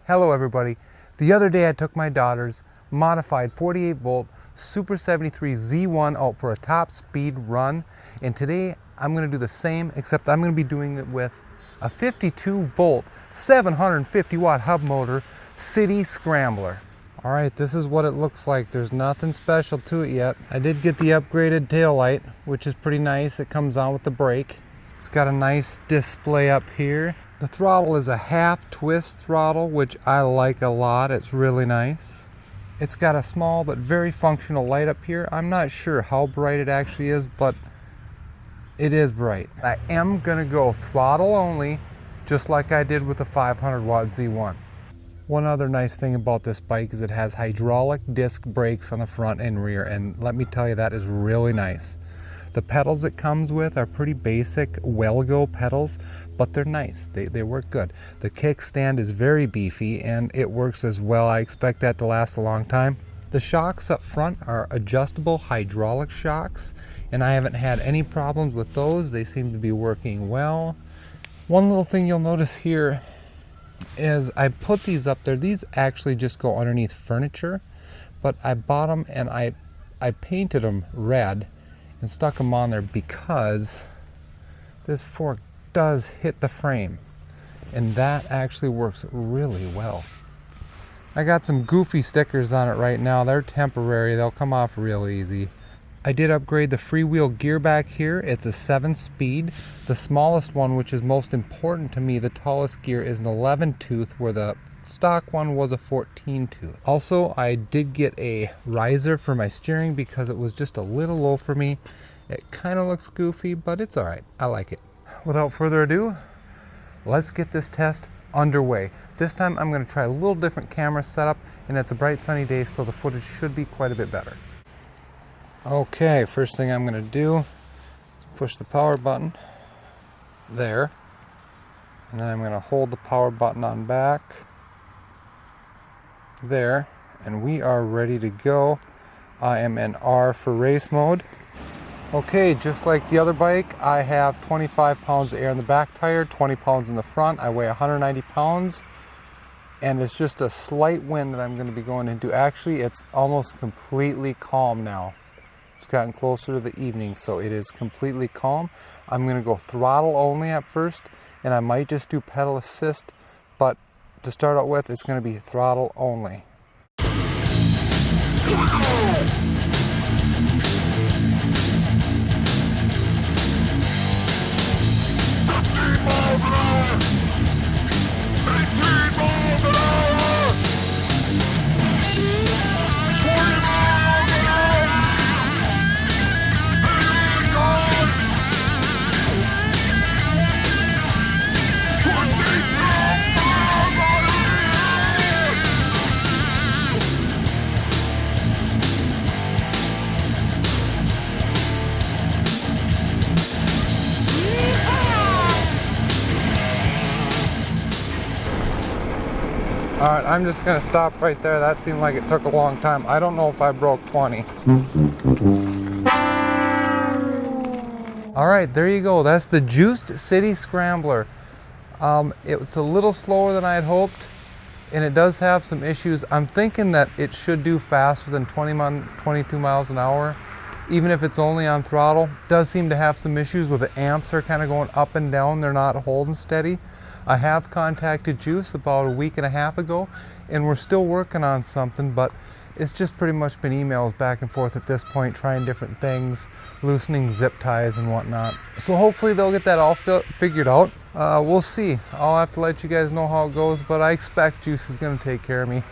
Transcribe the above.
Hello everybody. The other day I took my daughter's modified 48 volt Super 73 Z1 out for a top speed run, and today I'm going to do the same, except I'm going to be doing it with a 52 volt 750 watt hub motor City Scrambler. Alright, this is what it looks like. There's nothing special to it yet. I did get the upgraded tail light, which is pretty nice. It comes on with the brake. It's got a nice display up here. The throttle is a half twist throttle, which I like a lot. It's really nice. It's got a small but very functional light up here. I'm not sure how bright it actually is, but it is bright. I am gonna go throttle only, just like I did with the 500 watt Z1. One other nice thing about this bike is it has hydraulic disc brakes on the front and rear, and let me tell you, that is really nice. The pedals it comes with are pretty basic Wellgo pedals, but they're nice. They work good. The kickstand is very beefy and it works as well. I expect that to last a long time. The shocks up front are adjustable hydraulic shocks, and I haven't had any problems with those. They seem to be working well. One little thing you'll notice here is I put these up there. These actually just go underneath furniture, but I bought them and I painted them red and stuck them on there because this fork does hit the frame, and that actually works really well. I got some goofy stickers on it right now. They're temporary. They'll come off real easy. I did upgrade the freewheel gear back here. It's a 7-speed. The smallest one, which is most important to me, the tallest gear, is an 11-tooth, where the stock one was a 14-tooth. Also, I did get a riser for my steering because it was just a little low for me. It kind of looks goofy, but it's all right. I like it. Without further ado, let's get this test underway. This time I'm going to try a little different camera setup, and it's a bright sunny day, so the footage should be quite a bit better. Okay, first thing I'm going to do is push the power button there, and then I'm going to hold the power button on back there, and we are ready to go. I am in R for race mode. Okay, just like the other bike, I have 25 pounds of air in the back tire, 20 pounds in the front. I weigh 190 pounds, and it's just a slight wind that I'm going to be going into. Actually, it's almost completely calm now. It's gotten closer to the evening, so it is completely calm. I'm going to go throttle only at first, and I might just do pedal assist, but to start out with, it's going to be throttle only. Here we go! 15 miles an hour! 18 miles an hour! 20 miles an hour! Hang on, guys! 22 miles an hour! Alright, I'm just going to stop right there. That seemed like it took a long time. I don't know if I broke 20. Alright, there you go. That's the Juiced City Scrambler. It was a little slower than I had hoped, and it does have some issues. I'm thinking that it should do faster than 22 miles an hour, even if it's only on throttle. It does seem to have some issues with the amps are kind of going up and down. They're not holding steady. I have contacted Juice about a week and a half ago, and we're still working on something, but it's just pretty much been emails back and forth at this point, trying different things, loosening zip ties and whatnot. So hopefully they'll get that all figured out. We'll see. I'll have to let you guys know how it goes, but I expect Juice is going to take care of me.